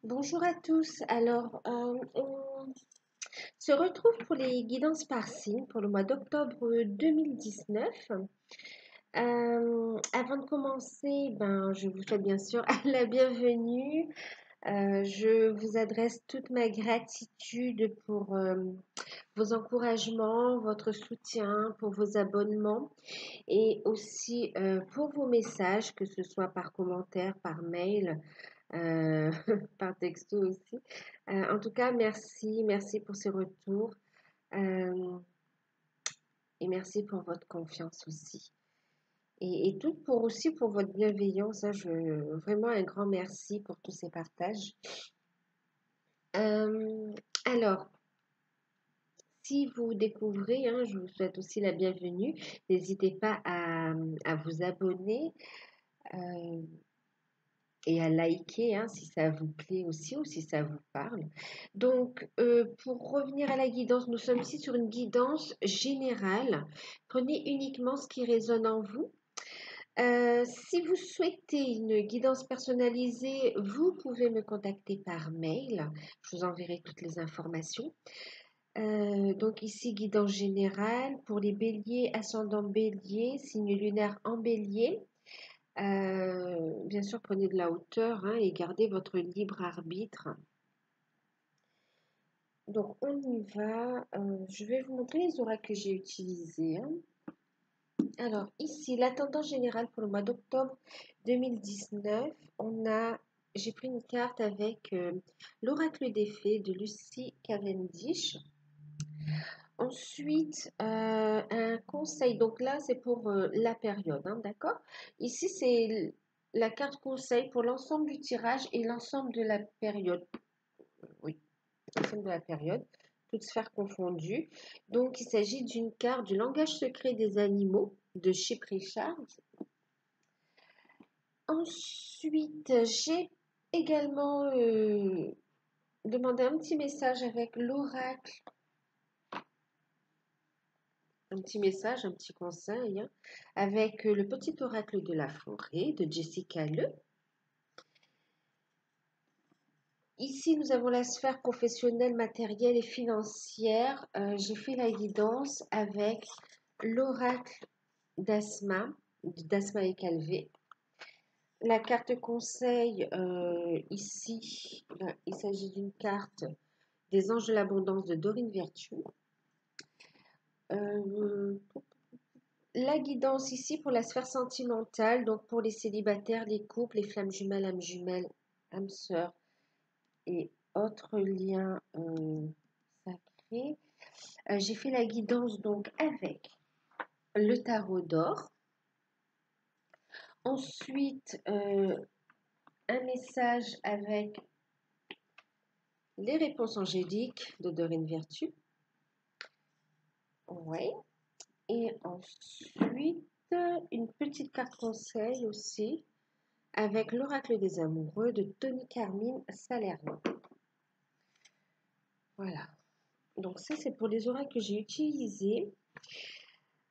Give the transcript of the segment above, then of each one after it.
Bonjour à tous. On se retrouve pour les guidances par signe pour le mois d'octobre 2019. Avant de commencer, je vous souhaite bien sûr la bienvenue. Je vous adresse toute ma gratitude pour vos encouragements, votre soutien, pour vos abonnements et aussi pour vos messages, que ce soit par commentaire, par mail, euh, par texto aussi. En tout cas, merci pour ces retours euh, et merci pour votre confiance aussi. Et tout pour aussi pour votre bienveillance, hein, vraiment un grand merci pour tous ces partages. Euh, alors, si vous découvrez, hein, je vous souhaite aussi la bienvenue. N'hésitez pas à vous abonner. euh, et à liker, hein, si ça vous plaît aussi ou si ça vous parle. Donc, pour revenir à la guidance, nous sommes ici sur une guidance générale. Prenez uniquement ce qui résonne en vous. Si vous souhaitez une guidance personnalisée, vous pouvez me contacter par mail. Je vous enverrai toutes les informations. Donc ici, guidance générale pour les béliers, ascendant bélier, signe lunaire en bélier. Bien sûr, prenez de la hauteur, hein, et gardez votre libre arbitre. Donc, on y va. Je vais vous montrer les oracles que j'ai utilisés, hein. Alors, ici, la tendance générale pour le mois d'octobre 2019, j'ai pris une carte avec l'oracle des fées de Lucie Cavendish. Ensuite, un conseil. Donc là, c'est pour la période, hein, d'accord? Ici, c'est la carte conseil pour l'ensemble du tirage et l'ensemble de la période. Oui, l'ensemble de la période, toutes sphères confondues. Donc, il s'agit d'une carte du langage secret des animaux de Chip Richard. Ensuite, j'ai également demandé un petit message avec l'oracle. Un petit message, un petit conseil, hein, avec le petit oracle de la forêt de Jessica Le. Ici, nous avons la sphère professionnelle, matérielle et financière. J'ai fait la guidance avec l'oracle d'Asma et Calvé. La carte conseil, ici, il s'agit d'une carte des anges de l'abondance de Dorine Virtue. La guidance ici pour la sphère sentimentale, donc pour les célibataires, les couples, les flammes jumelles, âmes sœurs et autres liens sacrés. J'ai fait la guidance donc avec le tarot d'or. Ensuite, un message avec les réponses angéliques de Dorine Virtue. Ouais. Et ensuite, une petite carte conseil aussi avec l'oracle des amoureux de Tony Carmine Salerno. Voilà. Donc ça, c'est pour les oracles que j'ai utilisés.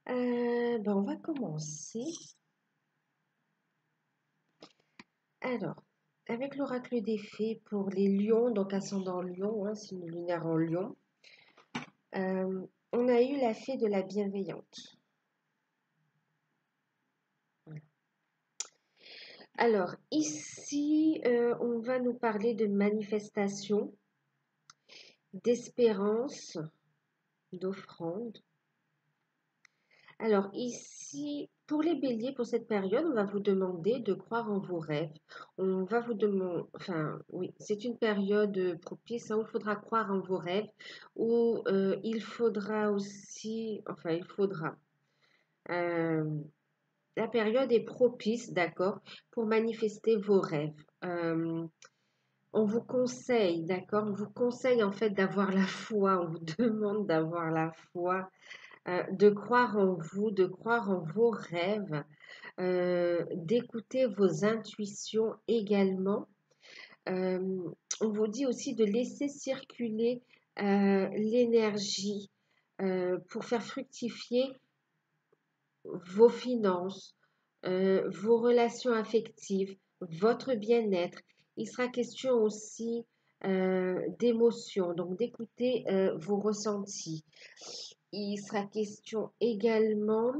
On va commencer. Alors, avec l'oracle des fées pour les lions, donc ascendant lion, hein, signe lunaire en lion, on a eu la fée de la bienveillante. Voilà. Alors, ici, on va nous parler de manifestation, d'espérance, d'offrande. Alors ici, pour les béliers, pour cette période, on va vous demander de croire en vos rêves. On va vous demander, enfin oui, c'est une période propice, hein, où il faudra croire en vos rêves, où il faudra aussi, enfin il faudra. euh, la période est propice, d'accord, pour manifester vos rêves. On vous conseille, d'accord, on vous conseille en fait d'avoir la foi, on vous demande d'avoir la foi, de croire en vous, de croire en vos rêves, d'écouter vos intuitions également. Euh, on vous dit aussi de laisser circuler l'énergie pour faire fructifier vos finances, vos relations affectives, votre bien-être. Il sera question aussi d'émotions, donc d'écouter vos ressentis. Il sera question également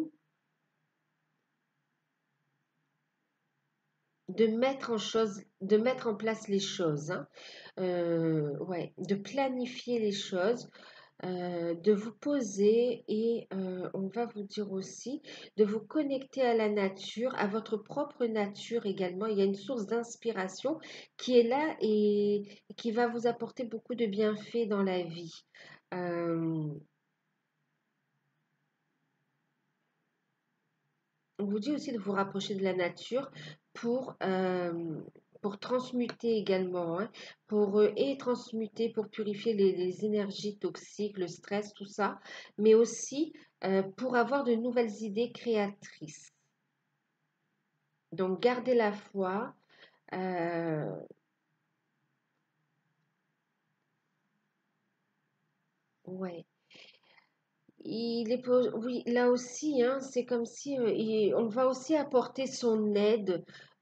de mettre en place les choses, hein. Ouais, de planifier les choses, de vous poser et on va vous dire aussi de vous connecter à la nature, à votre propre nature également. Il y a une source d'inspiration qui est là et qui va vous apporter beaucoup de bienfaits dans la vie. Euh, on vous dit aussi de vous rapprocher de la nature pour, euh, pour transmuter également, hein, et transmuter, pour purifier les énergies toxiques, le stress, tout ça, mais aussi pour avoir de nouvelles idées créatrices. Donc, gardez la foi. euh, ouais. Oui, là aussi, hein, c'est comme si on va aussi apporter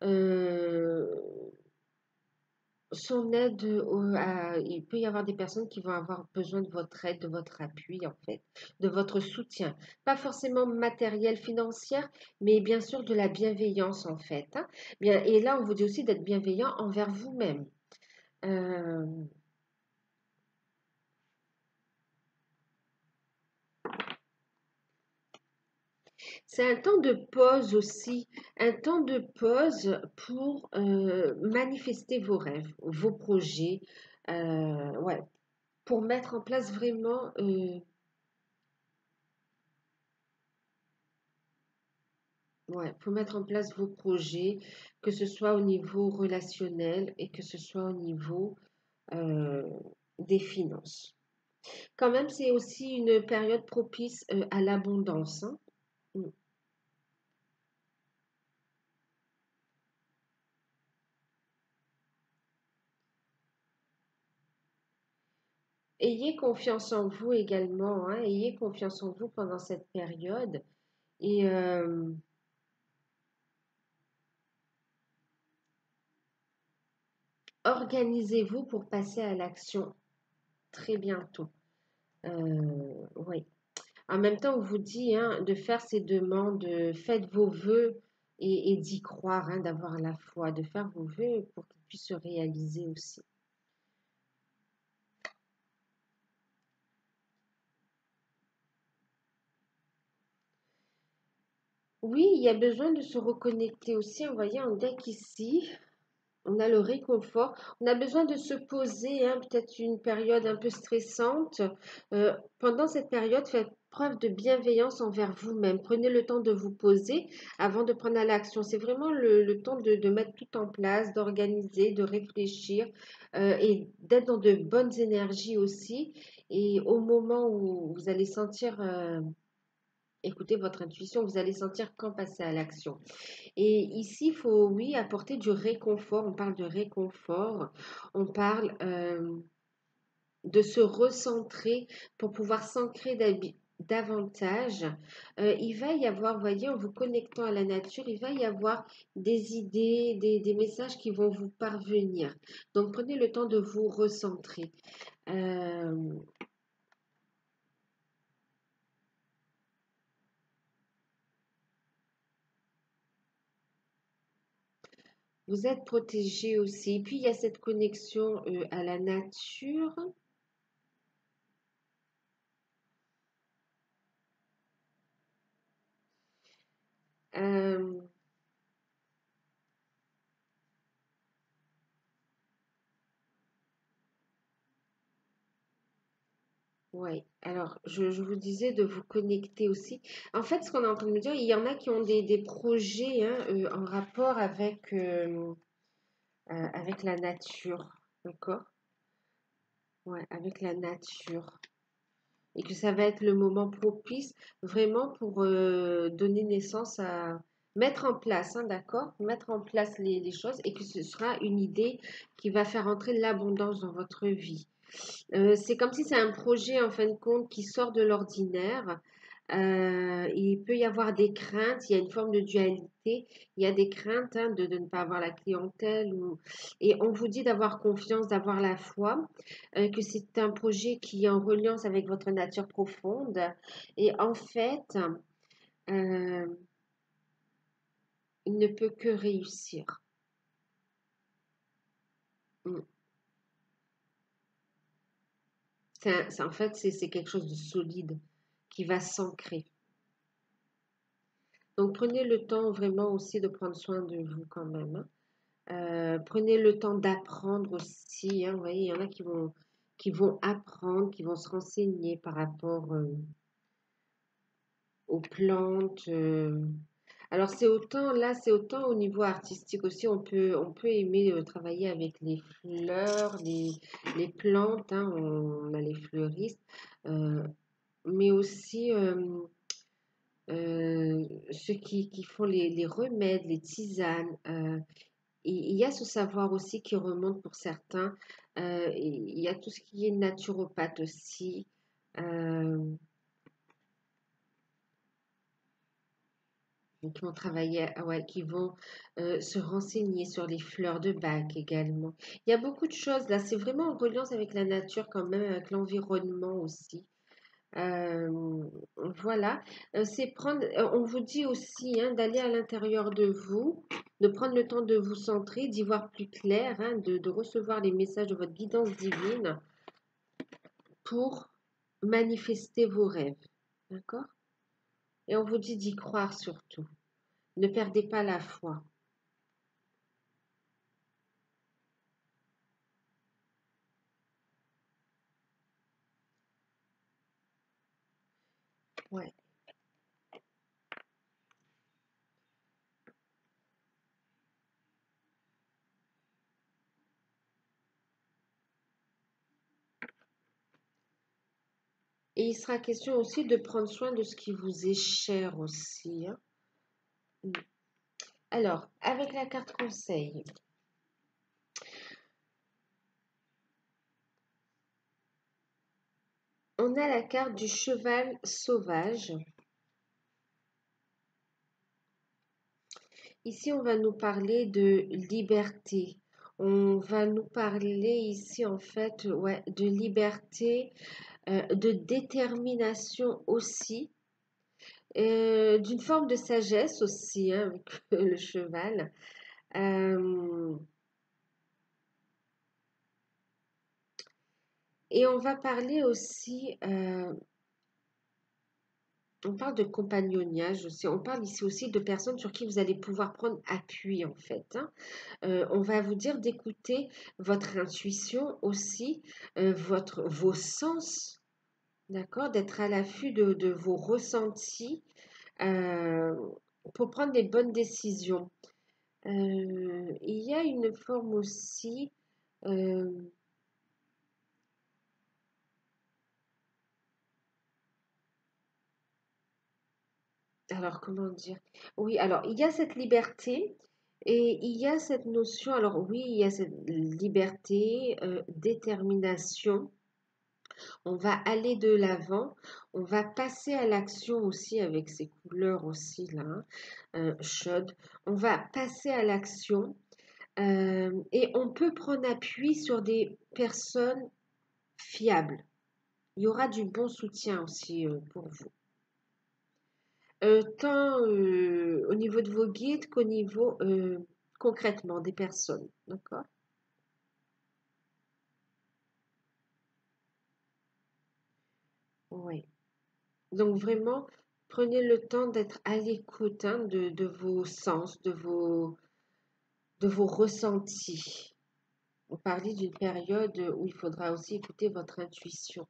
euh, son aide, il peut y avoir des personnes qui vont avoir besoin de votre aide, de votre appui, en fait, de votre soutien. Pas forcément matériel, financier, mais bien sûr de la bienveillance, en fait, hein. Bien, et là, on vous dit aussi d'être bienveillant envers vous-même. Euh, c'est un temps de pause aussi, un temps de pause pour manifester vos rêves, vos projets, ouais, pour mettre en place vraiment ouais, faut mettre en place vos projets, que ce soit au niveau relationnel et que ce soit au niveau euh, des finances. Quand même, c'est aussi une période propice à l'abondance, hein. Mm. Ayez confiance en vous également, hein, ayez confiance en vous pendant cette période et organisez-vous pour passer à l'action très bientôt. Oui. En même temps, on vous dit hein, de faire ces demandes, faites vos vœux et d'y croire, hein, d'avoir la foi, de faire vos vœux pour qu'ils puissent se réaliser aussi. Oui, il y a besoin de se reconnecter aussi. Vous voyez, en deck ici, on a le réconfort. On a besoin de se poser, hein, peut-être une période un peu stressante. Pendant cette période, faites preuve de bienveillance envers vous-même. Prenez le temps de vous poser avant de prendre à l'action. C'est vraiment le temps de mettre tout en place, d'organiser, de réfléchir et d'être dans de bonnes énergies aussi. Et au moment où vous allez sentir, écoutez votre intuition, vous allez sentir quand passer à l'action. Et ici, il faut, oui, apporter du réconfort. On parle de réconfort. On parle de se recentrer pour pouvoir s'ancrer davantage. Il va y avoir, vous voyez, en vous connectant à la nature, il va y avoir des idées, des messages qui vont vous parvenir. Donc, prenez le temps de vous recentrer. Euh, vous êtes protégé aussi. Et puis, il y a cette connexion à la nature. Euh, Oui, alors je vous disais de vous connecter aussi. En fait, ce qu'on est en train de me dire, il y en a qui ont des projets hein, en rapport avec la nature, d'accord? Ouais, avec la nature. Et que ça va être le moment propice vraiment pour donner naissance à mettre en place, hein, d'accord? Mettre en place les choses et que ce sera une idée qui va faire entrer l'abondance dans votre vie. C'est comme si c'est un projet en fin de compte qui sort de l'ordinaire. Il peut y avoir des craintes, il y a une forme de dualité, il y a des craintes hein, de ne pas avoir la clientèle et on vous dit d'avoir confiance, d'avoir la foi, que c'est un projet qui est en reliance avec votre nature profonde et en fait, euh, il ne peut que réussir. Mm. En fait, c'est quelque chose de solide qui va s'ancrer. Donc prenez le temps vraiment aussi de prendre soin de vous quand même, hein. Prenez le temps d'apprendre aussi, hein. Vous voyez, il y en a qui vont apprendre, qui vont se renseigner par rapport aux plantes. Alors c'est autant, là, c'est autant au niveau artistique aussi, on peut aimer travailler avec les fleurs, les plantes, hein, on a les fleuristes, euh, mais aussi ceux qui font les remèdes, les tisanes. Il y a ce savoir aussi qui remonte pour certains. Il y a tout ce qui est naturopathe aussi, euh, qui vont travailler, ouais, qui vont se renseigner sur les fleurs de bac également. Il y a beaucoup de choses là. C'est vraiment en reliance avec la nature quand même, avec l'environnement aussi. Euh, voilà, c'est prendre, on vous dit aussi hein, d'aller à l'intérieur de vous, de prendre le temps de vous centrer, d'y voir plus clair, hein, de recevoir les messages de votre guidance divine pour manifester vos rêves. D'accord? Et on vous dit d'y croire surtout. Ne perdez pas la foi. Ouais. Et il sera question aussi de prendre soin de ce qui vous est cher aussi, hein. Alors, avec la carte conseil, on a la carte du cheval sauvage. Ici, on va nous parler de liberté. On va nous parler ici, en fait, ouais, de liberté, de détermination aussi, d'une forme de sagesse aussi, hein, avec le cheval. Euh, et on va parler aussi, on parle de compagnonnage aussi, on parle ici aussi de personnes sur qui vous allez pouvoir prendre appui, en fait, hein. On va vous dire d'écouter votre intuition aussi, vos sens, d'accord, d'être à l'affût de vos ressentis euh, pour prendre les bonnes décisions. Il y a une forme aussi, euh, alors comment dire? Oui, alors il y a cette liberté et il y a cette notion, alors oui, il y a cette liberté, détermination. On va aller de l'avant, on va passer à l'action aussi avec ces couleurs aussi là, hein, chaudes. On va passer à l'action et on peut prendre appui sur des personnes fiables. Il y aura du bon soutien aussi pour vous. Tant au niveau de vos guides qu'au niveau concrètement des personnes. D'accord? Oui. Donc vraiment, prenez le temps d'être à l'écoute hein, de vos sens, de vos ressentis. On parlait d'une période où il faudra aussi écouter votre intuition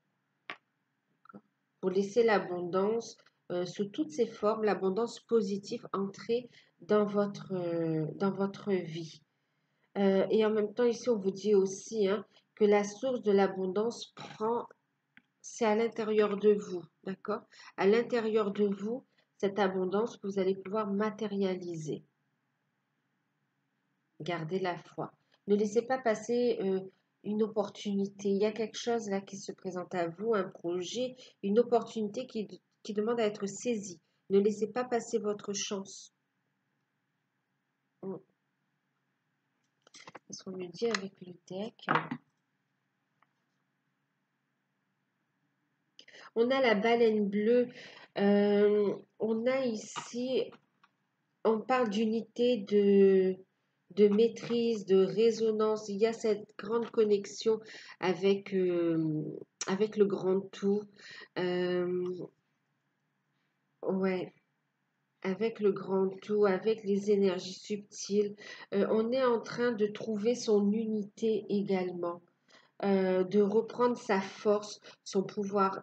pour laisser l'abondance sous toutes ses formes, l'abondance positive entrer dans votre vie. Et en même temps, ici, on vous dit aussi hein, que la source de l'abondance c'est à l'intérieur de vous, d'accord? À l'intérieur de vous, cette abondance que vous allez pouvoir matérialiser. Gardez la foi. Ne laissez pas passer une opportunité. Il y a quelque chose là qui se présente à vous, un projet, une opportunité qui demande à être saisi. Ne laissez pas passer votre chance. Mm. Qu'est-ce qu'on me dit avec le deck? On a la baleine bleue. On a ici, on parle d'unité, de maîtrise, de résonance. Il y a cette grande connexion avec, avec le grand tout. Euh, ouais, avec le grand tout, avec les énergies subtiles. On est en train de trouver son unité également. De reprendre sa force, son pouvoir,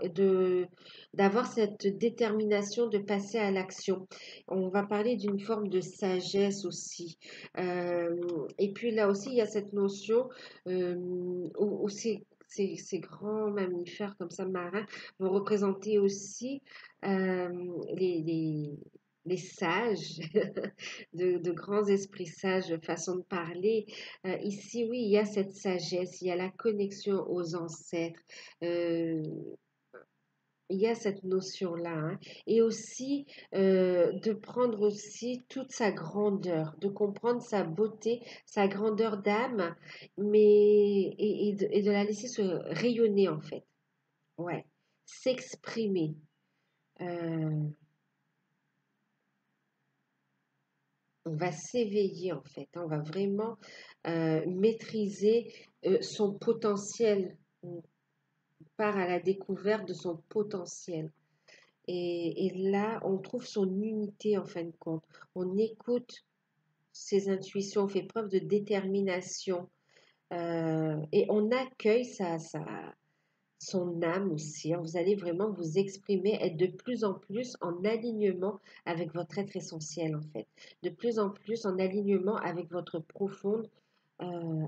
d'avoir cette détermination de passer à l'action. On va parler d'une forme de sagesse aussi. Et puis là aussi, il y a cette notion où ces grands mammifères comme ça, marins, vont représenter aussi euh, les, les, les sages, de grands esprits sages, façon de parler. Ici, oui, il y a cette sagesse, il y a la connexion aux ancêtres, euh, il y a cette notion-là, hein. Et aussi de prendre aussi toute sa grandeur, de comprendre sa beauté, sa grandeur d'âme, et de la laisser se rayonner en fait. Ouais, s'exprimer. Euh, on va s'éveiller en fait, hein. On va vraiment maîtriser son potentiel. On part à la découverte de son potentiel. Et là, on trouve son unité en fin de compte. On écoute ses intuitions, on fait preuve de détermination et on accueille son âme aussi, hein. Vous allez vraiment vous exprimer, être de plus en plus en alignement avec votre être essentiel en fait. De plus en plus en alignement avec votre profonde,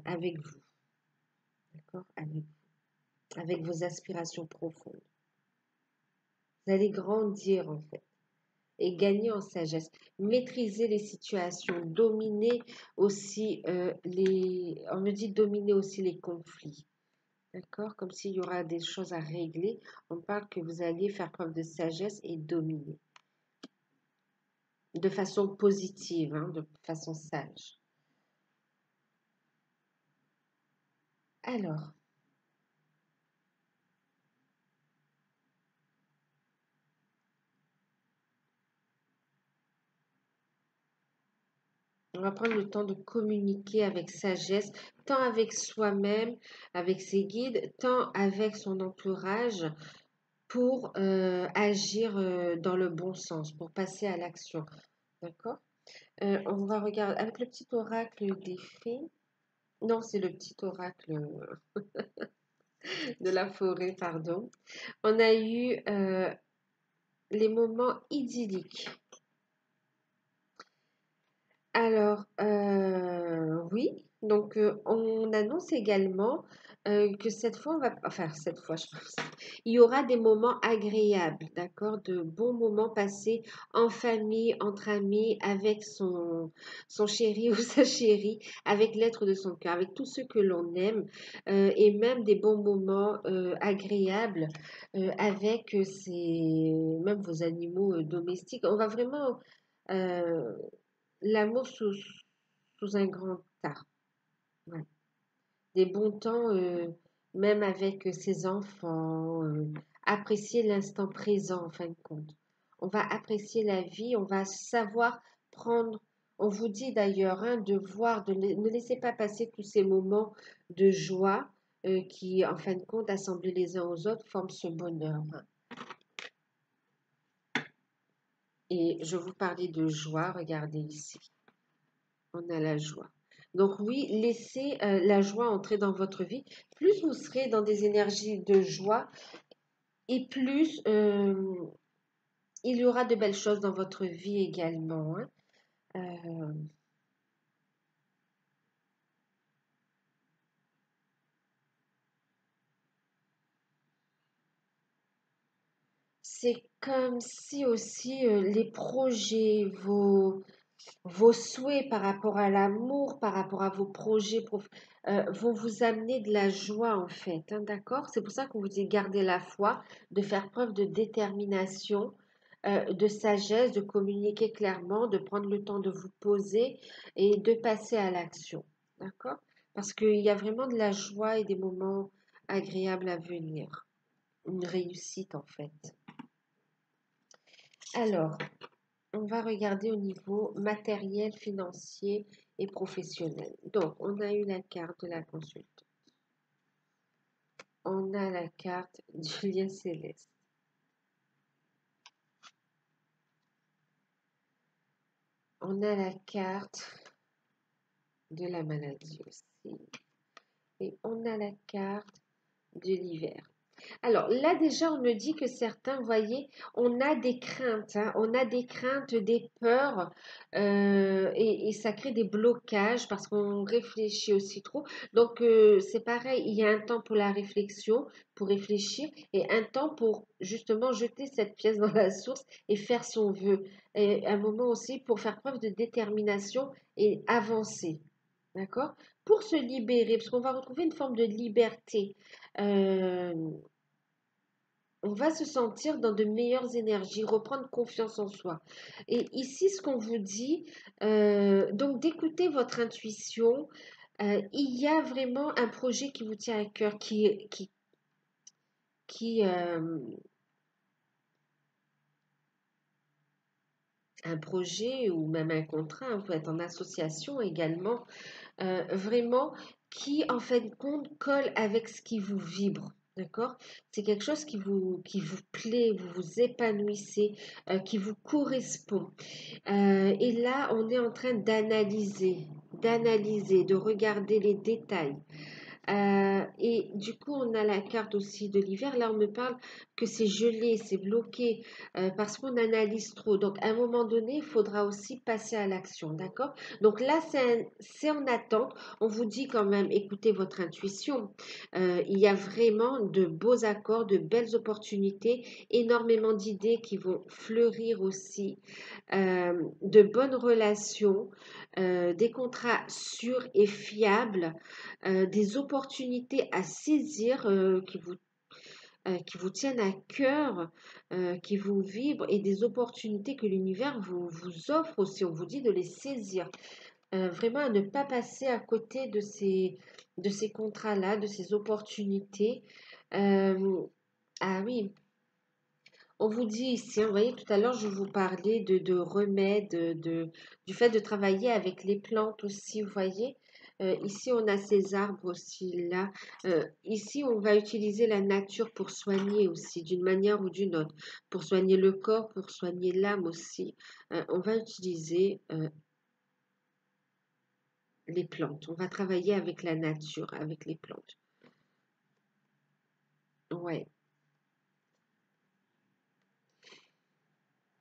avec vous, d'accord? Avec vos aspirations profondes. Vous allez grandir en fait et gagner en sagesse. Maîtriser les situations, dominer aussi on me dit dominer aussi les conflits. D'accord? Comme s'il y aura des choses à régler, on parle que vous allez faire preuve de sagesse et dominer. De façon positive, hein, de façon sage. Alors, on va prendre le temps de communiquer avec sagesse, tant avec soi-même, avec ses guides, tant avec son entourage, pour agir dans le bon sens, pour passer à l'action. D'accord? On va regarder avec le petit oracle des fées. Non, c'est le petit oracle de la forêt, pardon. On a eu les moments idylliques. Alors, oui, donc on annonce également que cette fois, enfin cette fois, je pense, il y aura des moments agréables, d'accord, de bons moments passés en famille, entre amis, avec son chéri ou sa chérie, avec l'être de son cœur, avec tous ceux que l'on aime, et même des bons moments agréables avec même vos animaux domestiques. On va vraiment euh, l'amour sous un grand tas. Ouais. Des bons temps, même avec ses enfants, apprécier l'instant présent en fin de compte. On va apprécier la vie, on va savoir prendre, on vous dit d'ailleurs, hein, de voir, ne laissez pas passer tous ces moments de joie qui, en fin de compte, assemblés les uns aux autres, forment ce bonheur, hein. Et je vous parlais de joie, regardez ici. On a la joie. Donc oui, laissez la joie entrer dans votre vie. Plus vous serez dans des énergies de joie et plus il y aura de belles choses dans votre vie également, hein. Euh, c'est comme si aussi les projets, vos souhaits par rapport à l'amour, par rapport à vos projets vont vous amener de la joie en fait, hein, d'accord? C'est pour ça qu'on vous dit garder la foi, de faire preuve de détermination, de sagesse, de communiquer clairement, de prendre le temps de vous poser et de passer à l'action. D'accord? Parce qu'il y a vraiment de la joie et des moments agréables à venir. Une réussite en fait. Alors, on va regarder au niveau matériel, financier et professionnel. Donc, on a eu la carte de la consultante. On a la carte du lien céleste. On a la carte de la maladie aussi. Et on a la carte de l'hiver. Alors là déjà, on me dit que certains, vous voyez, on a des craintes, hein, on a des craintes, des peurs, et ça crée des blocages parce qu'on réfléchit aussi trop. Donc c'est pareil, il y a un temps pour la réflexion, pour réfléchir, et un temps pour justement jeter cette pièce dans la source et faire son vœu. Et un moment aussi pour faire preuve de détermination et avancer. D'accord? Pour se libérer, parce qu'on va retrouver une forme de liberté. Euh, on va se sentir dans de meilleures énergies, reprendre confiance en soi. Et ici, ce qu'on vous dit, donc d'écouter votre intuition, il y a vraiment un projet qui vous tient à cœur, qui un projet ou même un contrat, on peut être en association également, vraiment qui, en fin de compte, colle avec ce qui vous vibre. D'accord? C'est quelque chose qui vous plaît, vous vous épanouissez, qui vous correspond. Et là, on est en train d'analyser, de regarder les détails. Et du coup, on a la carte aussi de l'hiver. Là, on me parle que c'est gelé, c'est bloqué parce qu'on analyse trop. Donc, à un moment donné, il faudra aussi passer à l'action, d'accord? Donc là, c'est en attente. On vous dit quand même, écoutez votre intuition. Il y a vraiment de beaux accords, de belles opportunités, énormément d'idées qui vont fleurir aussi, de bonnes relations, des contrats sûrs et fiables, des opportunités à saisir qui vous tiennent à cœur, qui vous vibrent et des opportunités que l'univers vous offre aussi. On vous dit de les saisir. Vraiment à ne pas passer à côté de ces contrats-là, de ces opportunités. Euh, ah oui, on vous dit ici, hein, vous voyez, tout à l'heure, je vous parlais de remèdes, du fait de travailler avec les plantes aussi, vous voyez. Ici, on a ces arbres aussi, là. Ici, on va utiliser la nature pour soigner aussi, d'une manière ou d'une autre. Pour soigner le corps, pour soigner l'âme aussi. On va utiliser les plantes. On va travailler avec la nature, avec les plantes. Ouais.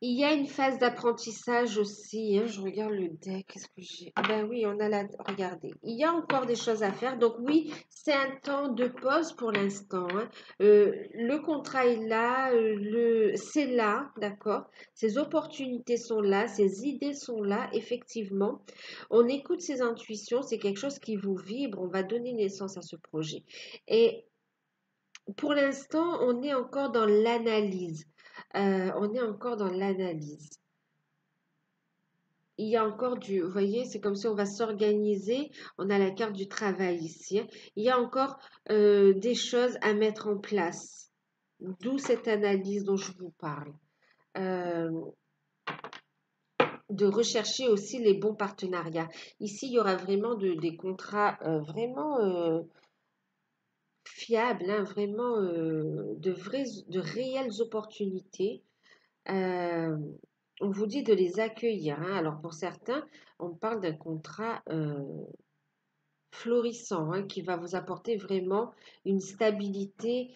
Il y a une phase d'apprentissage aussi, hein. Je regarde le deck. Qu'est-ce que j'ai? Ah ben oui, on a la. Regardez. Il y a encore des choses à faire. Donc oui, c'est un temps de pause pour l'instant, hein. Le contrat est là, c'est là, d'accord? Ces opportunités sont là, ces idées sont là, effectivement. On écoute ses intuitions, c'est quelque chose qui vous vibre. On va donner naissance à ce projet. Et pour l'instant, on est encore dans l'analyse. On est encore dans l'analyse. Il y a encore vous voyez, c'est comme si on va s'organiser. On a la carte du travail ici, hein. Il y a encore des choses à mettre en place. D'où cette analyse dont je vous parle. Euh, de rechercher aussi les bons partenariats. Ici, il y aura vraiment des contrats vraiment fiables, hein, vraiment de réelles opportunités. Euh, on vous dit de les accueillir, hein. Alors pour certains, on parle d'un contrat florissant, hein, qui va vous apporter vraiment une stabilité,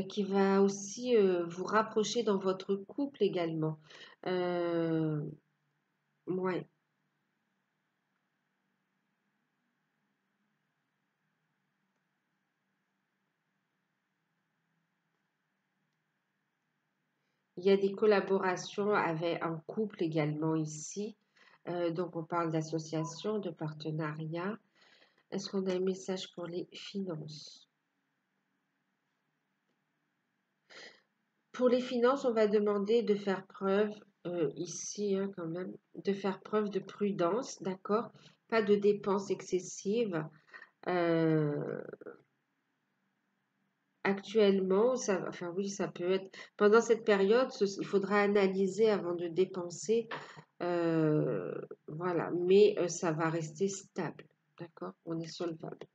qui va aussi vous rapprocher dans votre couple également. Euh, ouais. Il y a des collaborations avec un couple également ici. Donc on parle d'association, de partenariat. Est-ce qu'on a un message pour les finances? Pour les finances, on va demander de faire preuve, ici hein, quand même, de faire preuve de prudence, d'accord? Pas de dépenses excessives. Euh, Actuellement, ça, enfin oui, ça peut être, pendant cette période, il faudra analyser avant de dépenser, euh, voilà, mais ça va rester stable, d'accord? On est solvable.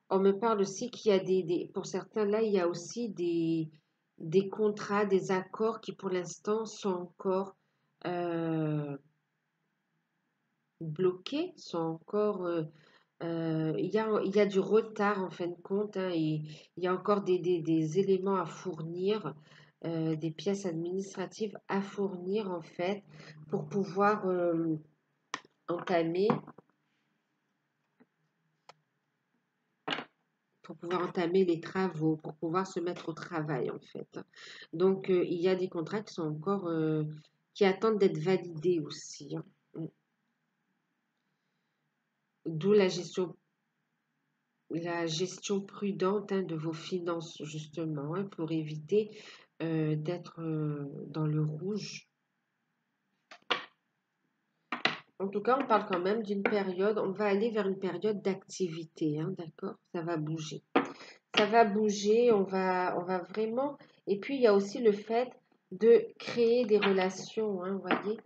On me parle aussi qu'il y a pour certains, là, il y a aussi des contrats, des accords qui pour l'instant sont encore euh, bloqués, sont encore, il y a du retard en fin de compte, hein, et il y a encore des éléments à fournir, des pièces administratives à fournir en fait pour pouvoir entamer, pour pouvoir entamer les travaux, pour pouvoir se mettre au travail en fait. Donc il y a des contrats qui sont encore qui attendent d'être validés aussi, hein. D'où la gestion prudente hein, de vos finances justement hein, pour éviter d'être dans le rouge. En tout cas, on parle quand même d'une période, on va aller vers une période d'activité, hein, d'accord? Ça va bouger. Ça va bouger, on va vraiment. Et puis, il y a aussi le fait de créer des relations, hein, vous voyez?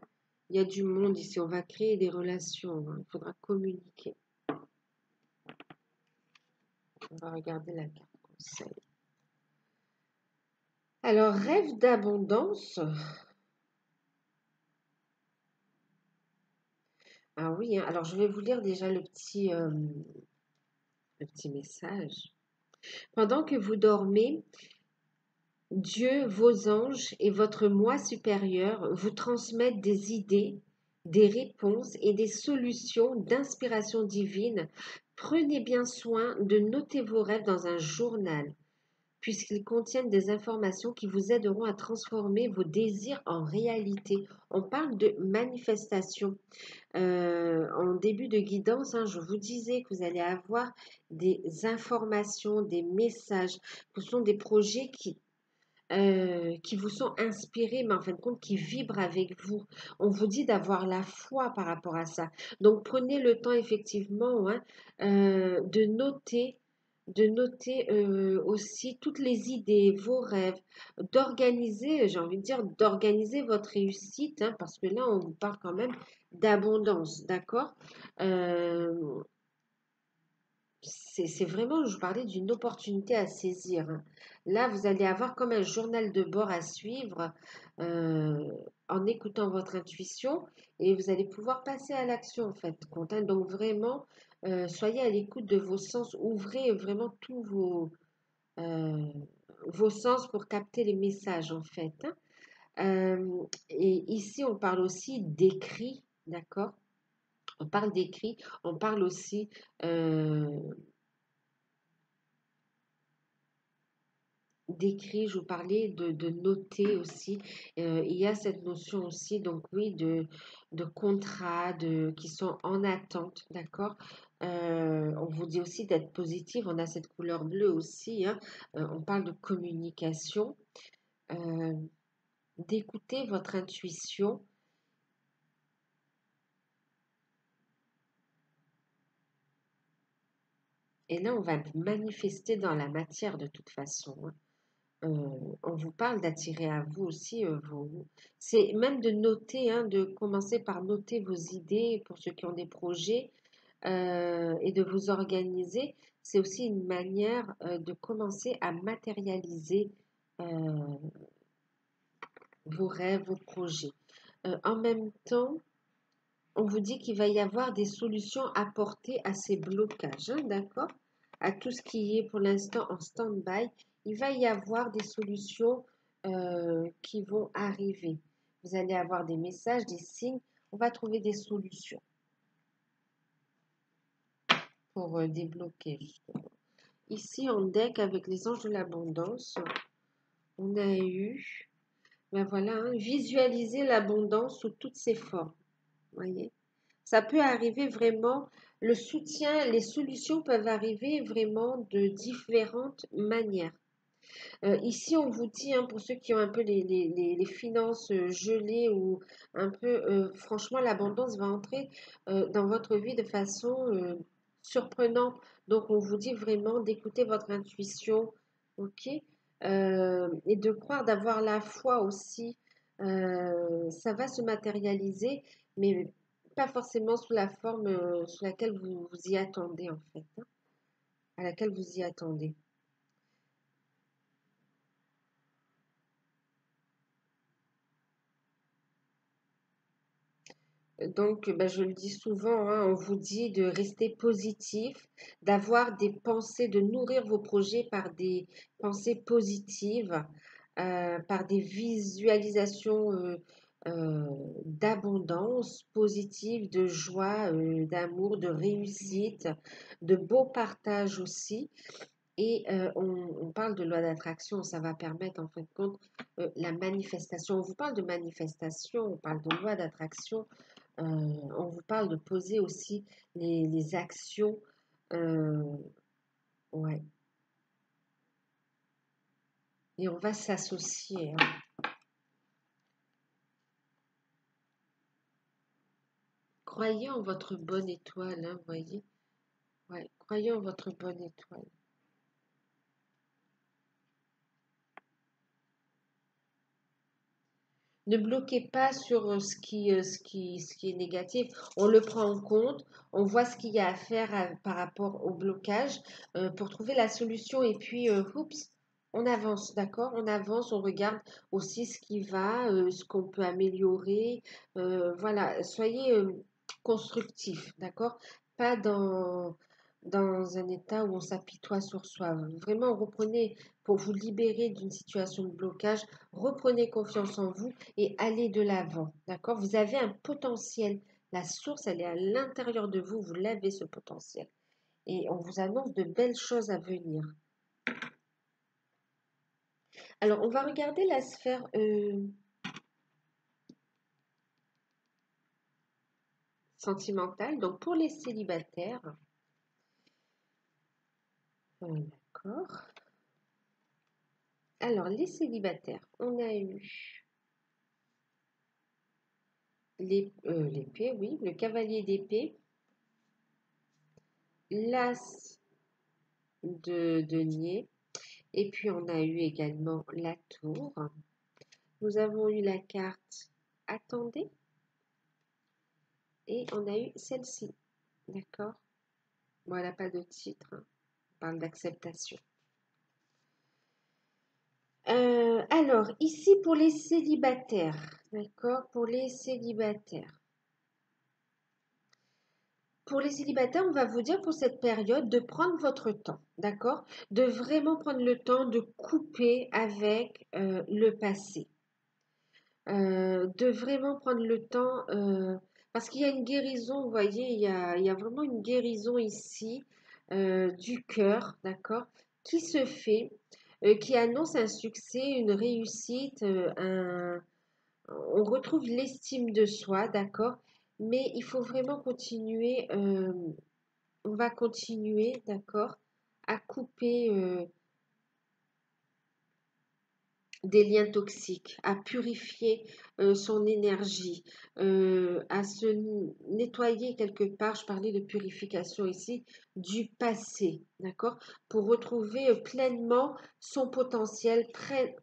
Il y a du monde ici, on va créer des relations, hein, il faudra communiquer. On va regarder la carte conseil. Alors, rêve d'abondance. Ah oui, hein, alors je vais vous lire déjà le petit message. Pendant que vous dormez, Dieu, vos anges et votre moi supérieur vous transmettent des idées, des réponses et des solutions d'inspiration divine. Prenez bien soin de noter vos rêves dans un journal, puisqu'ils contiennent des informations qui vous aideront à transformer vos désirs en réalité. On parle de manifestation. En début de guidance, hein, je vous disais que vous allez avoir des informations, des messages, ce sont des projets qui vous sont inspirés, mais en fin de compte, qui vibrent avec vous. On vous dit d'avoir la foi par rapport à ça. Donc, prenez le temps, effectivement, hein, de noter aussi toutes les idées, vos rêves, d'organiser, j'ai envie de dire, d'organiser votre réussite, hein, parce que là, on vous parle quand même d'abondance, d'accord? Euh, c'est vraiment, je vous parlais d'une opportunité à saisir, hein. Là, vous allez avoir comme un journal de bord à suivre euh, en écoutant votre intuition et vous allez pouvoir passer à l'action en fait, compte, hein. Donc vraiment, soyez à l'écoute de vos sens, ouvrez vraiment tous euh, vos sens pour capter les messages en fait, hein. Et ici, on parle aussi d'écrit, d'accord? On parle d'écrit, on parle aussi d'écrit, je vous parlais de noter aussi. Il y a cette notion aussi, donc oui, de contrats qui sont en attente, d'accord? On vous dit aussi d'être positif, on a cette couleur bleue aussi, hein. On parle de communication, euh, d'écouter votre intuition. Et là, on va manifester dans la matière de toute façon, hein. On vous parle d'attirer à vous aussi c'est même de noter, hein, de commencer par noter vos idées pour ceux qui ont des projets et de vous organiser. C'est aussi une manière de commencer à matérialiser euh, vos rêves, vos projets. En même temps, on vous dit qu'il va y avoir des solutions apportées à ces blocages, hein, d'accord? À tout ce qui est pour l'instant en stand-by, il va y avoir des solutions qui vont arriver. Vous allez avoir des messages, des signes. On va trouver des solutions pour débloquer, justement. Ici, en deck, avec les anges de l'abondance, on a eu, ben voilà, hein, visualiser l'abondance sous toutes ses formes. Voyez? Ça peut arriver vraiment, le soutien, les solutions peuvent arriver vraiment de différentes manières. Ici, on vous dit, hein, pour ceux qui ont un peu les finances gelées ou un peu, franchement, l'abondance va entrer dans votre vie de façon surprenante. Donc, on vous dit vraiment d'écouter votre intuition, ok? Et de croire, d'avoir la foi aussi. Ça va se matérialiser, mais pas forcément sous la forme sous laquelle vous y attendez, en fait, hein, à laquelle vous y attendez. Donc, bah, je le dis souvent, hein, on vous dit de rester positif, d'avoir des pensées, de nourrir vos projets par des pensées positives, par des visualisations euh, d'abondance positive, de joie, d'amour, de réussite, de beau partage aussi. Et on parle de loi d'attraction, ça va permettre en fin de compte la manifestation. On vous parle de manifestation, on parle de loi d'attraction, on vous parle de poser aussi les actions. euh, ouais. Et on va s'associer, hein. Croyez en votre bonne étoile, hein, voyez. Ouais. Croyez en votre bonne étoile. Ne bloquez pas sur ce qui est négatif. On le prend en compte, on voit ce qu'il y a à faire par rapport au blocage pour trouver la solution et puis, oups, on avance, d'accord? On avance, on regarde aussi ce qui va, ce qu'on peut améliorer. Voilà, soyez constructif, d'accord? Pas dans un état où on s'apitoie sur soi. Vraiment, reprenez, pour vous libérer d'une situation de blocage, reprenez confiance en vous et allez de l'avant. D'accord? Vous avez un potentiel. La source, elle est à l'intérieur de vous. Vous l'avez, ce potentiel. Et on vous annonce de belles choses à venir. Alors, on va regarder la sphère sentimentale. Donc, pour les célibataires, d'accord. Alors, les célibataires, on a eu l'épée, oui, le cavalier d'épée, l'as de denier, et puis on a eu également la tour. Nous avons eu la carte attendez et on a eu celle-ci. D'accord? Voilà, pas de titre, hein. On parle d'acceptation. Alors, ici pour les célibataires. D'accord? Pour les célibataires. Pour les célibataires, on va vous dire pour cette période de prendre votre temps, d'accord? De vraiment prendre le temps de couper avec le passé. De vraiment prendre le temps, parce qu'il y a une guérison, vous voyez, il y a vraiment une guérison ici du cœur, d'accord, qui se fait, qui annonce un succès, une réussite, on retrouve l'estime de soi, d'accord, mais il faut vraiment continuer, on va continuer, d'accord, à couper des liens toxiques, à purifier son énergie, à se nettoyer quelque part, je parlais de purification ici, du passé, d'accord? Pour retrouver pleinement son potentiel,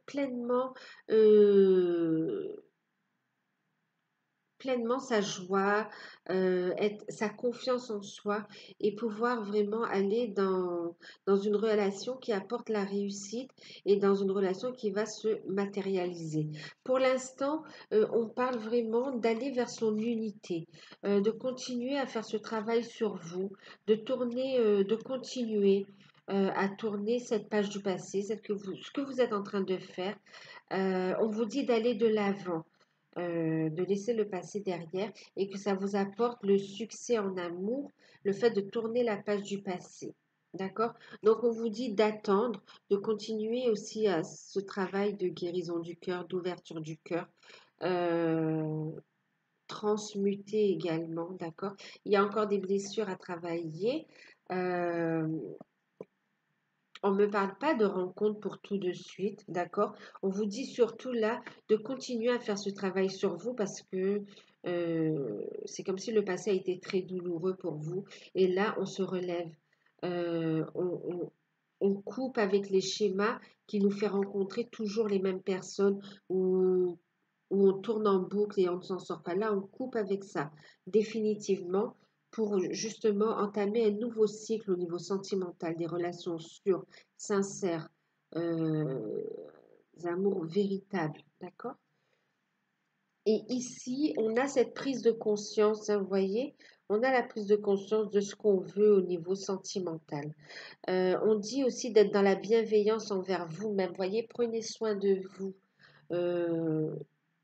pleinement euh, pleinement sa joie, sa confiance en soi et pouvoir vraiment aller dans une relation qui apporte la réussite et dans une relation qui va se matérialiser. Pour l'instant, on parle vraiment d'aller vers son unité, de continuer à faire ce travail sur vous, de tourner, de continuer à tourner cette page du passé, ce que vous êtes en train de faire. On vous dit d'aller de l'avant, de laisser le passé derrière et que ça vous apporte le succès en amour, le fait de tourner la page du passé. D'accord? Donc, on vous dit d'attendre, de continuer aussi à ce travail de guérison du cœur, d'ouverture du cœur. Euh, transmuter également, d'accord? Il y a encore des blessures à travailler. Euh, on ne me parle pas de rencontre pour tout de suite, d'accord? On vous dit surtout là de continuer à faire ce travail sur vous parce que c'est comme si le passé a été très douloureux pour vous. Et là, on se relève. On coupe avec les schémas qui nous fait rencontrer toujours les mêmes personnes où on tourne en boucle et on ne s'en sort pas. Là, on coupe avec ça définitivement pour justement entamer un nouveau cycle au niveau sentimental, des relations sûres, sincères, euh, des amours véritables, d'accord? Et ici, on a cette prise de conscience, hein, vous voyez, on a la prise de conscience de ce qu'on veut au niveau sentimental. On dit aussi d'être dans la bienveillance envers vous-même. Vous voyez, prenez soin de vous. Euh,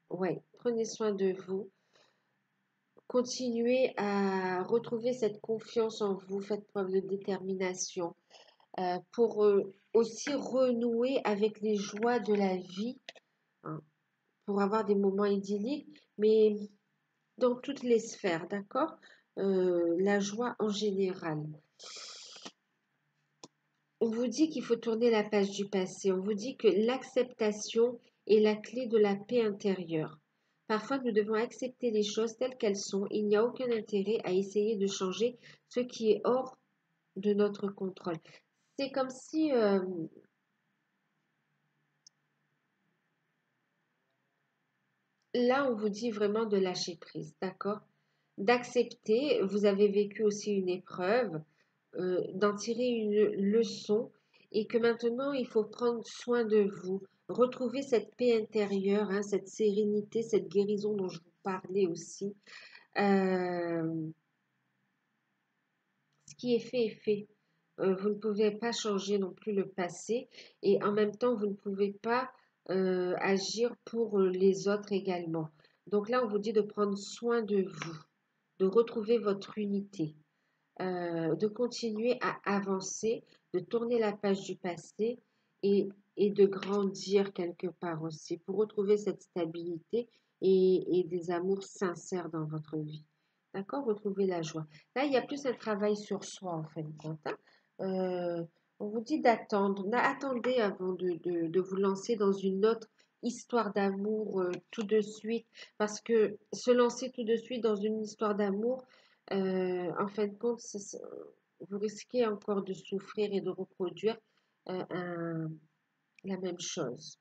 ouais, prenez soin de vous. Continuez à retrouver cette confiance en vous. Faites preuve de détermination pour aussi renouer avec les joies de la vie, hein, pour avoir des moments idylliques, mais dans toutes les sphères, d'accord? La joie en général. On vous dit qu'il faut tourner la page du passé. On vous dit que l'acceptation est la clé de la paix intérieure. Parfois, nous devons accepter les choses telles qu'elles sont. Il n'y a aucun intérêt à essayer de changer ce qui est hors de notre contrôle. C'est comme si là, on vous dit vraiment de lâcher prise, d'accord? D'accepter, vous avez vécu aussi une épreuve, d'en tirer une leçon et que maintenant, il faut prendre soin de vous, retrouver cette paix intérieure, hein, cette sérénité, cette guérison dont je vous parlais aussi. Euh, ce qui est fait est fait. Vous ne pouvez pas changer non plus le passé et en même temps, vous ne pouvez pas agir pour les autres également. Donc là, on vous dit de prendre soin de vous, de retrouver votre unité, de continuer à avancer, de tourner la page du passé et, et de grandir quelque part aussi pour retrouver cette stabilité et des amours sincères dans votre vie. D'accord? Retrouver la joie. Là, il y a plus un travail sur soi en fin de compte, hein. On vous dit d'attendre. Attendez avant de vous lancer dans une autre histoire d'amour tout de suite. Parce que se lancer tout de suite dans une histoire d'amour, en fin de compte, vous risquez encore de souffrir et de reproduire la même chose.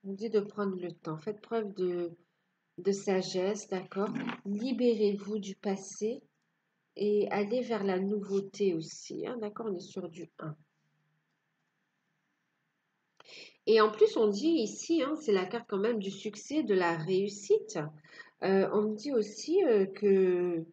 On vous dit de prendre le temps. Faites preuve de sagesse, d'accord? Libérez-vous du passé et allez vers la nouveauté aussi, hein, d'accord? On est sur du 1. Et en plus, on dit ici, hein, c'est la carte quand même du succès, de la réussite. On me dit aussi que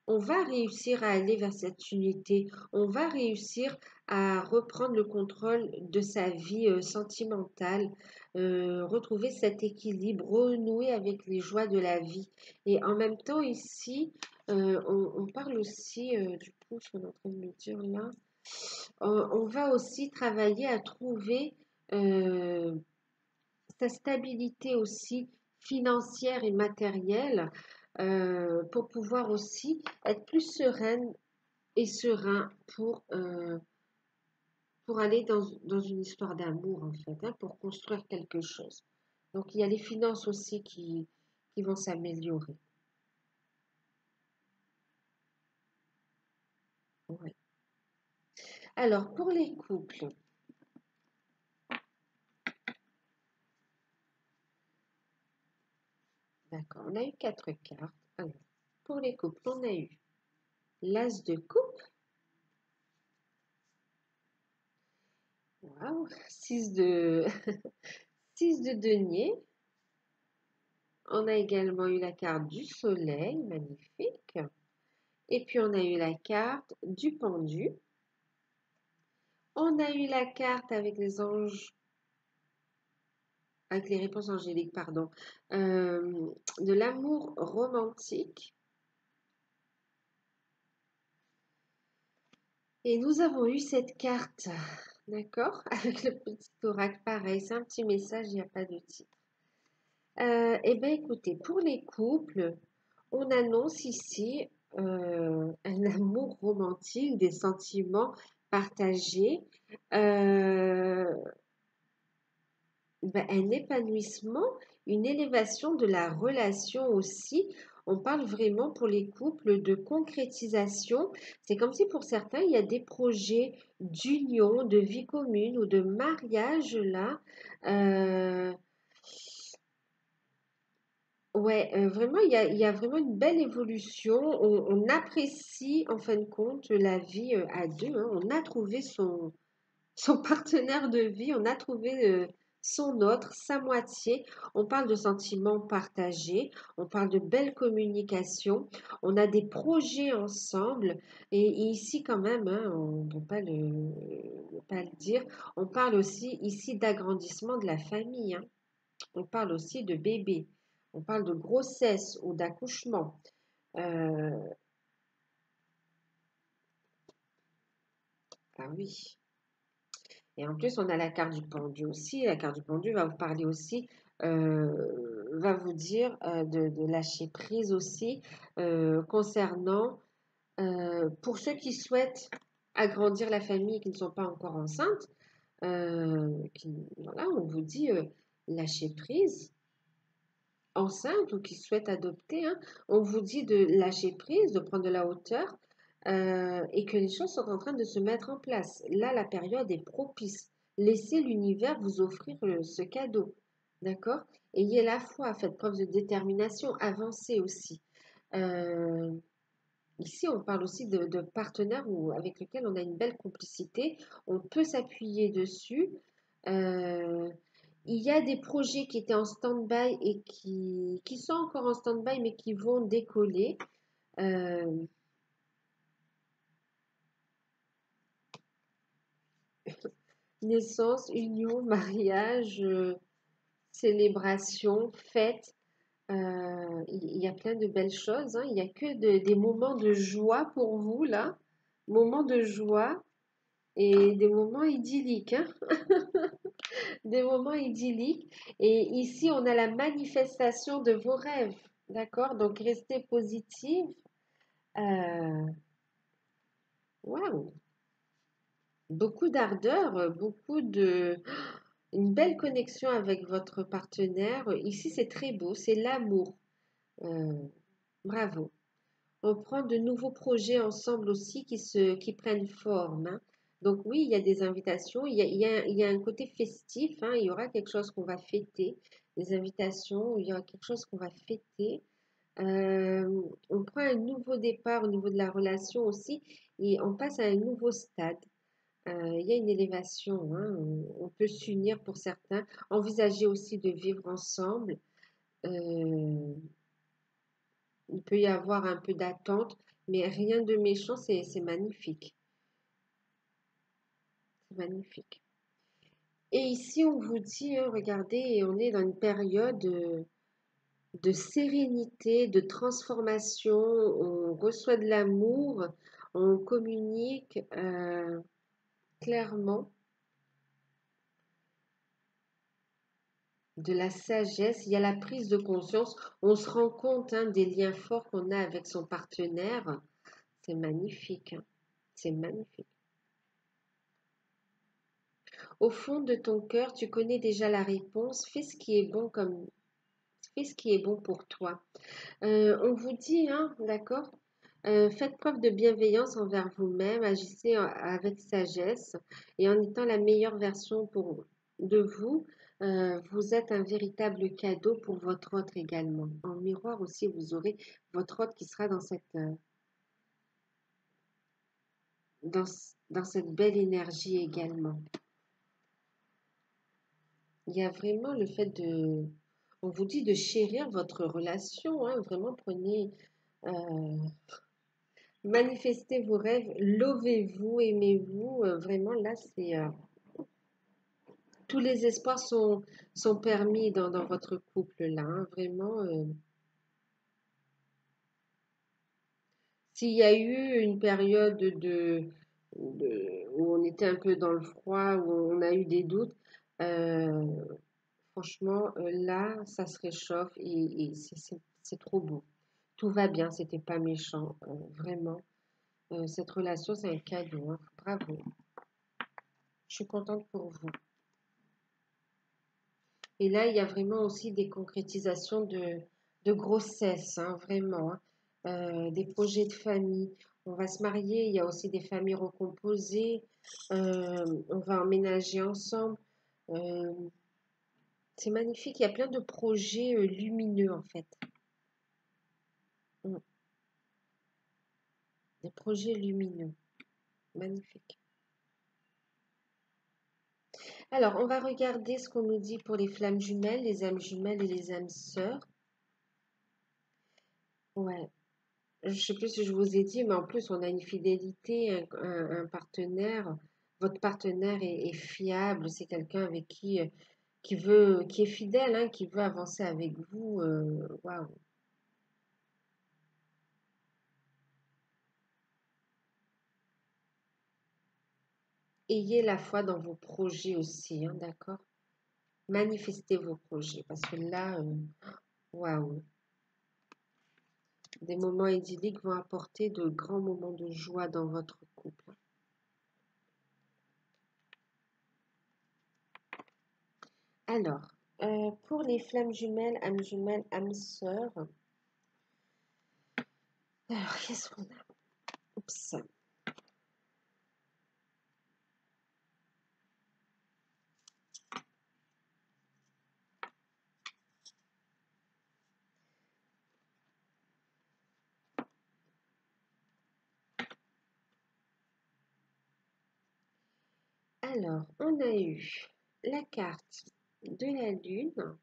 on va réussir à aller vers cette unité. On va réussir à reprendre le contrôle de sa vie sentimentale, retrouver cet équilibre, renouer avec les joies de la vie. Et en même temps, ici, on parle aussi, du coup, ce qu'on est en train de me dire là, on va aussi travailler à trouver euh, sa stabilité aussi financière et matérielle pour pouvoir aussi être plus sereine et serein pour aller dans une histoire d'amour en fait, hein, pour construire quelque chose. Donc il y a les finances aussi qui vont s'améliorer. Ouais. Alors pour les couples, d'accord, on a eu quatre cartes. Alors, pour les couples, on a eu l'as de coupe, waouh, 6 de, 6 de denier. On a également eu la carte du soleil, magnifique. Et puis on a eu la carte du pendu. On a eu la carte avec les anges, avec les réponses angéliques, pardon, de l'amour romantique. Et nous avons eu cette carte, d'accord, avec le petit oracle, pareil, c'est un petit message, il n'y a pas de titre. Eh bien, écoutez, pour les couples, on annonce ici un amour romantique, des sentiments partagés, euh, ben, un épanouissement, une élévation de la relation aussi. On parle vraiment pour les couples de concrétisation. C'est comme si pour certains, il y a des projets d'union, de vie commune ou de mariage là. Euh, Ouais, vraiment, il y a vraiment une belle évolution. On apprécie en fin de compte la vie à deux, hein. On a trouvé son partenaire de vie, on a trouvé son autre, sa moitié. On parle de sentiments partagés, on parle de belle communication, on a des projets ensemble. Et ici, quand même, hein, on ne peut pas le dire, on parle aussi ici d'agrandissement de la famille, hein. On parle aussi de bébé, on parle de grossesse ou d'accouchement. Euh, ah oui. Et en plus, on a la carte du pendu aussi. La carte du pendu va vous parler aussi, va vous dire de lâcher prise aussi concernant, pour ceux qui souhaitent agrandir la famille et qui ne sont pas encore enceintes, voilà, on vous dit lâcher prise, enceinte ou qui souhaitent adopter, hein, on vous dit de lâcher prise, de prendre de la hauteur et que les choses sont en train de se mettre en place. Là, la période est propice. Laissez l'univers vous offrir ce cadeau. D'accord? Ayez la foi, faites preuve de détermination, avancez aussi. Euh, Ici, on parle aussi de partenaires avec lesquels on a une belle complicité. On peut s'appuyer dessus. Euh, il y a des projets qui étaient en stand-by et qui sont encore en stand-by, mais qui vont décoller. Euh, Naissance, union, mariage, célébration, fête. Il y a plein de belles choses, hein. Il n'y a que des moments de joie pour vous, là. Moments de joie et des moments idylliques, hein. Des moments idylliques. Et ici, on a la manifestation de vos rêves. D'accord? Donc, restez positive. Euh, Waouh! Beaucoup d'ardeur, une belle connexion avec votre partenaire. Ici, c'est très beau, c'est l'amour. Euh, Bravo. On prend de nouveaux projets ensemble aussi qui prennent forme, hein. Donc oui, il y a des invitations, il y a un côté festif, hein. Il y aura quelque chose qu'on va fêter, des invitations, il y aura quelque chose qu'on va fêter. On prend un nouveau départ au niveau de la relation aussi et on passe à un nouveau stade. Il y a une élévation, hein. On peut s'unir pour certains, envisager aussi de vivre ensemble. Euh, il peut y avoir un peu d'attente, mais rien de méchant, c'est magnifique. C'est magnifique. Et ici, on vous dit, hein, regardez, on est dans une période de sérénité, de transformation. On reçoit de l'amour, on communique clairement, de la sagesse. Il y a la prise de conscience. On se rend compte, hein, des liens forts qu'on a avec son partenaire. C'est magnifique, hein. C'est magnifique. Au fond de ton cœur, tu connais déjà la réponse. Fais ce qui est bon pour toi. On vous dit, hein, d'accord? Faites preuve de bienveillance envers vous-même, agissez avec sagesse et en étant la meilleure version de vous. Vous êtes un véritable cadeau pour votre autre également. En miroir aussi, vous aurez votre autre qui sera dans cette belle énergie également. Il y a vraiment le fait on vous dit de chérir votre relation, hein, vraiment euh, manifestez vos rêves, lovez-vous, aimez-vous, vraiment là tous les espoirs sont permis dans votre couple là, hein, vraiment. S'il y a eu une période où on était un peu dans le froid, où on a eu des doutes, euh, Franchement, là, ça se réchauffe et c'est trop beau. Tout va bien, c'était pas méchant, vraiment. Cette relation, c'est un cadeau, hein. Bravo. Je suis contente pour vous. Et là, il y a vraiment aussi des concrétisations de grossesse, hein, vraiment, hein. Des projets de famille. On va se marier, il y a aussi des familles recomposées. On va emménager ensemble. Euh, c'est magnifique, il y a plein de projets lumineux en fait. Mm. Des projets lumineux. Magnifique. Alors, on va regarder ce qu'on nous dit pour les flammes jumelles, les âmes jumelles et les âmes sœurs. Ouais. Je ne sais plus si je vous ai dit, mais en plus, on a une fidélité, un partenaire. Votre partenaire est fiable, c'est quelqu'un avec qui est fidèle, hein, qui veut avancer avec vous. Waouh. Ayez la foi dans vos projets aussi, hein, d'accord? Manifestez vos projets, parce que là, waouh, des moments idylliques vont apporter de grands moments de joie dans votre couple. Alors, pour les flammes jumelles, âme sœur, alors qu'est-ce qu'on a? Oups. Alors, on a eu la carte de la lune,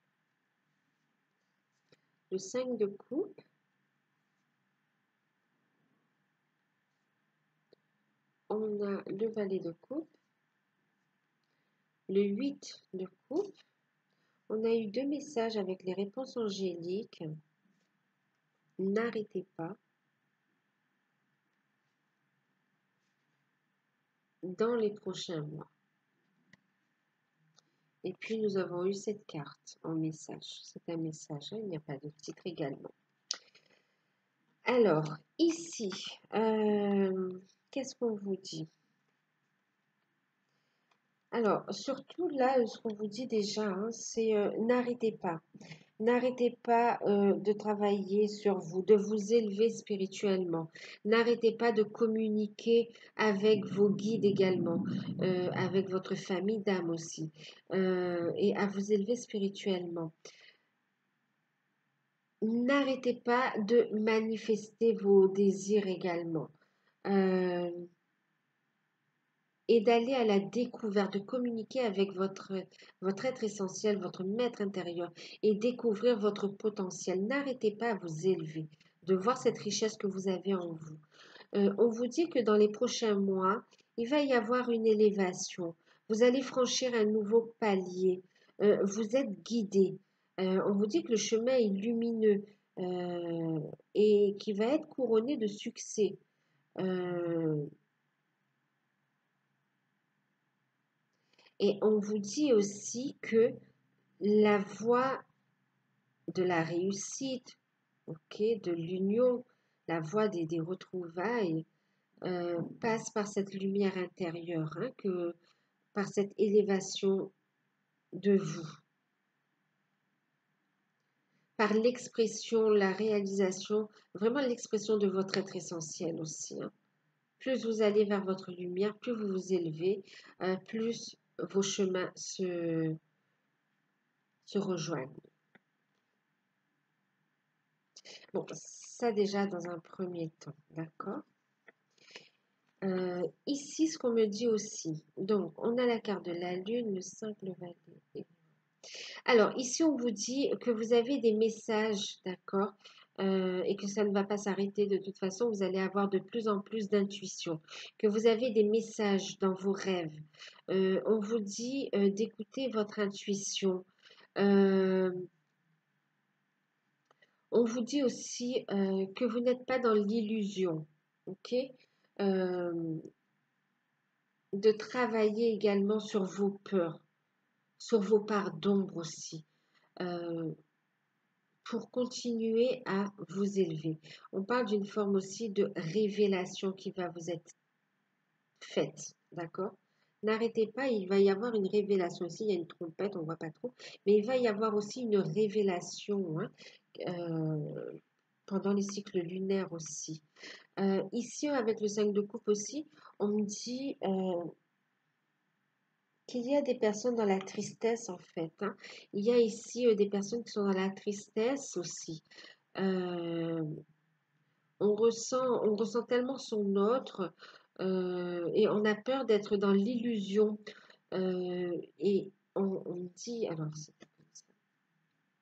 le 5 de coupe, on a le valet de coupe, le 8 de coupe, on a eu deux messages avec les réponses angéliques. N'arrêtez pas dans les prochains mois. Et puis nous avons eu cette carte en message. C'est un message, hein, il n'y a pas de titre également. Alors, ici, qu'est-ce qu'on vous dit? Alors, surtout là, ce qu'on vous dit déjà, hein, c'est n'arrêtez pas. N'arrêtez pas de travailler sur vous, de vous élever spirituellement. N'arrêtez pas de communiquer avec vos guides également, avec votre famille d'âme aussi, et à vous élever spirituellement. N'arrêtez pas de manifester vos désirs également. Euh, et d'aller à la découverte, de communiquer avec votre être essentiel, votre maître intérieur et découvrir votre potentiel. N'arrêtez pas à vous élever, de voir cette richesse que vous avez en vous. On vous dit que dans les prochains mois, il va y avoir une élévation. Vous allez franchir un nouveau palier. Vous êtes guidé. On vous dit que le chemin est lumineux et qui va être couronné de succès. Euh, Et on vous dit aussi que la voie de la réussite, ok, de l'union, la voie des retrouvailles, passe par cette lumière intérieure, hein, par cette élévation de vous, par l'expression, la réalisation, vraiment l'expression de votre être essentiel aussi, hein. Plus vous allez vers votre lumière, plus vous vous élevez, plus vos chemins se rejoignent. Bon, ça déjà dans un premier temps, d'accord? Ici, ce qu'on me dit aussi, donc on a la carte de la lune, le 5, le valet. Alors, ici, on vous dit que vous avez des messages, d'accord? Et que ça ne va pas s'arrêter de toute façon, vous allez avoir de plus en plus d'intuition, que vous avez des messages dans vos rêves. On vous dit d'écouter votre intuition. Euh, on vous dit aussi que vous n'êtes pas dans l'illusion, ok? Euh, de travailler également sur vos peurs, sur vos parts d'ombre aussi, euh, pour continuer à vous élever. On parle d'une forme aussi de révélation qui va vous être faite, d'accord? N'arrêtez pas, il va y avoir une révélation aussi, il y a une trompette, on ne voit pas trop, mais il va y avoir aussi une révélation, hein, euh, pendant les cycles lunaires aussi. Ici, avec le 5 de coupe aussi, on me dit qu'il y a des personnes dans la tristesse en fait, hein. Il y a ici des personnes qui sont dans la tristesse aussi. Euh, on ressent tellement son autre et on a peur d'être dans l'illusion. Et on dit, alors,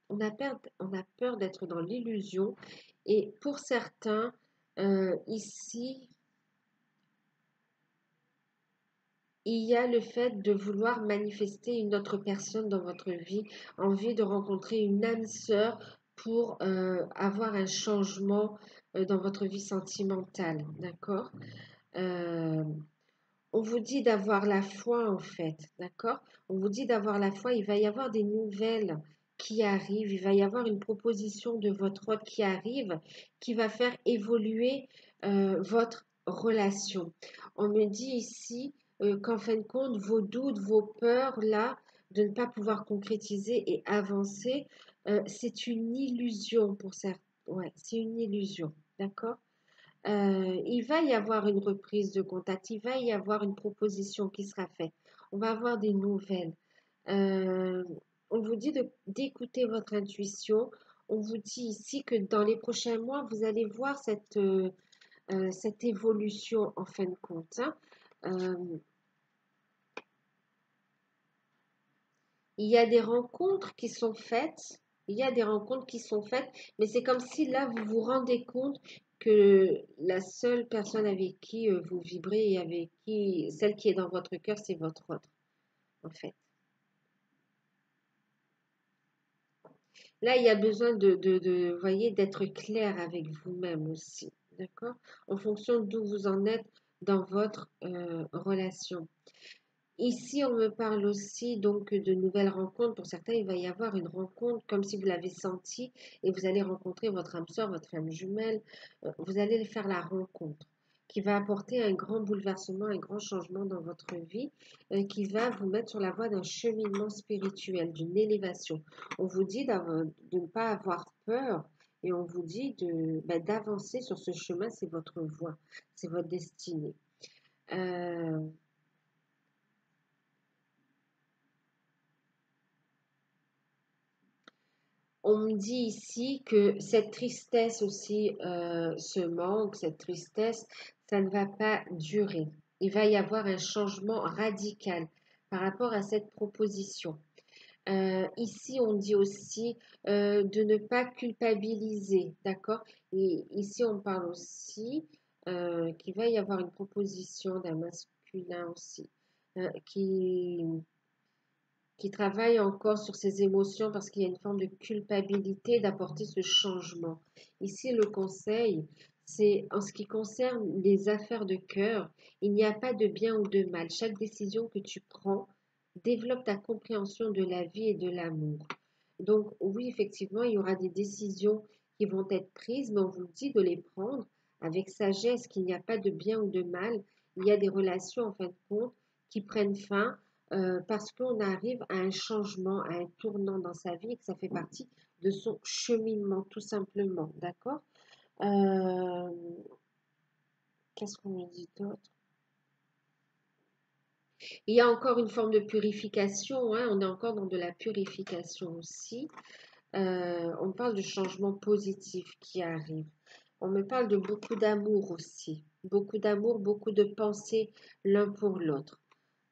on a peur d'être dans l'illusion. Et pour certains, ici, il y a le fait de vouloir manifester une autre personne dans votre vie, envie de rencontrer une âme sœur pour avoir un changement dans votre vie sentimentale, d'accord? Euh, on vous dit d'avoir la foi en fait, d'accord? On vous dit d'avoir la foi, il va y avoir des nouvelles qui arrivent, il va y avoir une proposition de votre hôte qui arrive, qui va faire évoluer votre relation. On me dit ici qu'en fin de compte, vos doutes, vos peurs là, de ne pas pouvoir concrétiser et avancer, c'est une illusion pour certains. Ouais, c'est une illusion, d'accord? Il va y avoir une reprise de contact, il va y avoir une proposition qui sera faite. On va avoir des nouvelles. Euh, on vous dit d'écouter votre intuition. On vous dit ici que dans les prochains mois, vous allez voir cette évolution en fin de compte, hein. Euh, il y a des rencontres qui sont faites. Il y a des rencontres qui sont faites, mais c'est comme si là, vous vous rendez compte que la seule personne avec qui vous vibrez et avec qui, celle qui est dans votre cœur, c'est votre autre, en fait. Là, il y a besoin voyez, d'être clair avec vous-même aussi, d'accord? En fonction d'où vous en êtes dans votre relation. Ici, on me parle aussi donc de nouvelles rencontres. Pour certains, il va y avoir une rencontre comme si vous l'avez senti et vous allez rencontrer votre âme sœur, votre âme jumelle. Vous allez faire la rencontre qui va apporter un grand bouleversement, un grand changement dans votre vie, qui va vous mettre sur la voie d'un cheminement spirituel, d'une élévation. On vous dit de ne pas avoir peur et on vous dit d'avancer sur ce chemin, c'est votre voie, c'est votre destinée. Euh, On me dit ici que cette tristesse aussi, ce manque, cette tristesse, ça ne va pas durer. Il va y avoir un changement radical par rapport à cette proposition. Ici, on dit aussi de ne pas culpabiliser, d'accord? Et ici, on parle aussi qu'il va y avoir une proposition d'un masculin aussi qui travaille encore sur ses émotions parce qu'il y a une forme de culpabilité d'apporter ce changement. Ici, le conseil, c'est en ce qui concerne les affaires de cœur, il n'y a pas de bien ou de mal. Chaque décision que tu prends développe ta compréhension de la vie et de l'amour. Donc oui, effectivement, il y aura des décisions qui vont être prises, mais on vous dit de les prendre avec sagesse, qu'il n'y a pas de bien ou de mal. Il y a des relations, en fin de compte, qui prennent fin parce qu'on arrive à un changement, à un tournant dans sa vie et que ça fait partie de son cheminement, tout simplement. D'accord? Euh, Qu'est-ce qu'on me dit d'autre? Il y a encore une forme de purification, hein, on est encore dans de la purification aussi. On parle de changements positifs qui arrivent. On me parle de beaucoup d'amour aussi. Beaucoup d'amour, beaucoup de pensées l'un pour l'autre.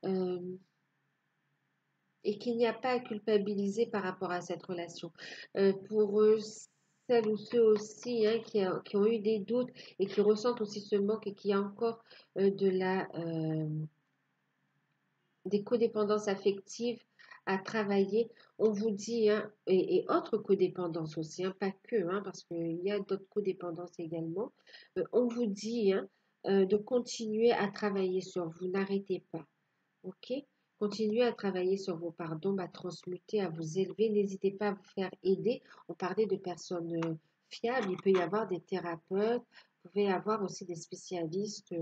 Euh, et qu'il n'y a pas à culpabiliser par rapport à cette relation. Pour celles ou ceux aussi hein, qui ont eu des doutes et qui ressentent aussi ce manque et qui a encore des codépendances affectives à travailler, on vous dit, hein, et autres codépendances aussi, hein, pas que, hein, parce qu'il y a d'autres codépendances également, on vous dit hein, de continuer à travailler sur vous, n'arrêtez pas, ok? Continuez à travailler sur vos parts d'ombre, à transmuter, à vous élever. N'hésitez pas à vous faire aider. On parlait de personnes fiables. Il peut y avoir des thérapeutes. Vous pouvez avoir aussi des spécialistes,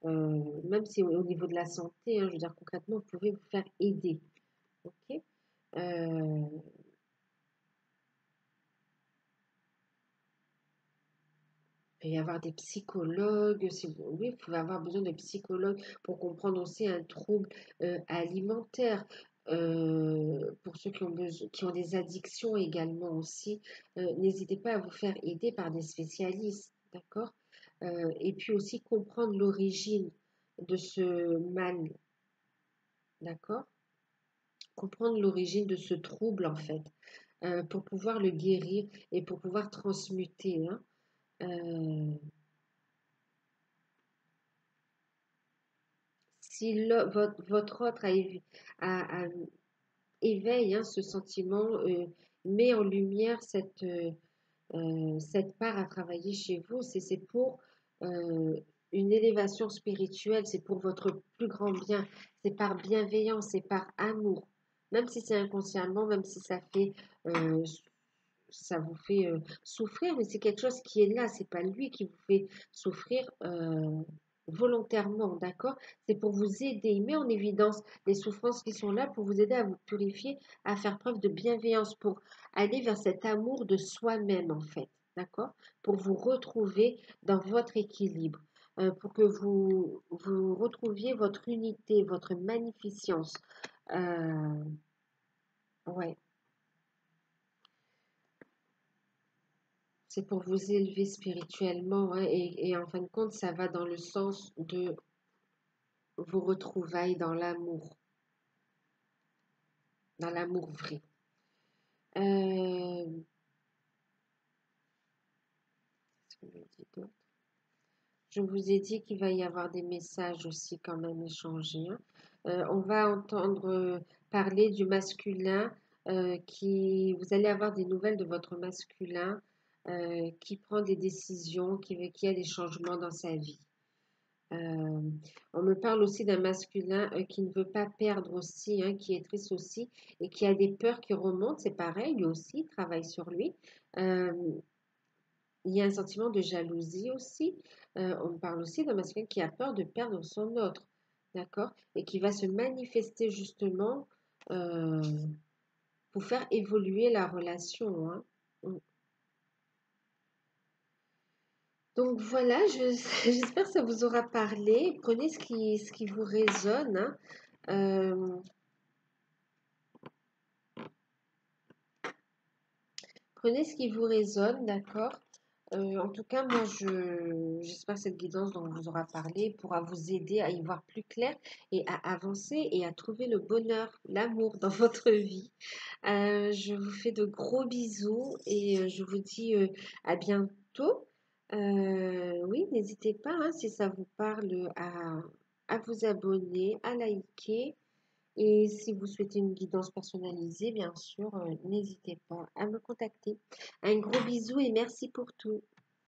même si au niveau de la santé, hein, je veux dire concrètement, vous pouvez vous faire aider. Ok. Euh, Il peut y avoir des psychologues, si oui, vous pouvez avoir besoin de psychologues pour comprendre aussi un trouble alimentaire. Pour ceux qui ont des addictions également aussi, n'hésitez pas à vous faire aider par des spécialistes, d'accord? Et puis aussi comprendre l'origine de ce mal, d'accord? Comprendre l'origine de ce trouble en fait, pour pouvoir le guérir et pour pouvoir transmuter, hein. Euh, Si votre autre a éveille, hein, ce sentiment, met en lumière cette part à travailler chez vous, c'est pour euh, une élévation spirituelle, c'est pour votre plus grand bien, c'est par bienveillance, c'est par amour. Même si c'est inconsciemment, même si euh, ça vous fait souffrir, mais c'est quelque chose qui est là, c'est pas lui qui vous fait souffrir volontairement, d'accord? C'est pour vous aider, il met en évidence les souffrances qui sont là pour vous aider à vous purifier, à faire preuve de bienveillance, pour aller vers cet amour de soi-même, en fait, d'accord? Pour vous retrouver dans votre équilibre, pour que vous retrouviez votre unité, votre magnificence. Euh, ouais. C'est pour vous élever spirituellement, hein, et en fin de compte, ça va dans le sens de vos retrouvailles dans l'amour vrai. Euh, Qu'est-ce qu'on me dit d'autre? Je vous ai dit qu'il va y avoir des messages aussi quand même échangés, hein. On va entendre parler du masculin vous allez avoir des nouvelles de votre masculin qui prend des décisions, qui a des changements dans sa vie. Euh, on me parle aussi d'un masculin qui ne veut pas perdre aussi, hein, qui est triste aussi et qui a des peurs qui remontent. C'est pareil, lui aussi, il travaille sur lui. Euh, il y a un sentiment de jalousie aussi. On me parle aussi d'un masculin qui a peur de perdre son autre, d'accord? Et qui va se manifester justement euh, pour faire évoluer la relation, hein. Donc voilà, j'espère que ça vous aura parlé. Prenez ce qui vous résonne, hein. Euh, Prenez ce qui vous résonne, d'accord? En tout cas, moi, j'espère que cette guidance dont on vous aura parlé pourra vous aider à y voir plus clair et à avancer et à trouver le bonheur, l'amour dans votre vie. Je vous fais de gros bisous et je vous dis à bientôt. Oui, n'hésitez pas, hein, si ça vous parle, à vous abonner, à liker. Et si vous souhaitez une guidance personnalisée, bien sûr, n'hésitez pas à me contacter. Un gros bisou et merci pour tout.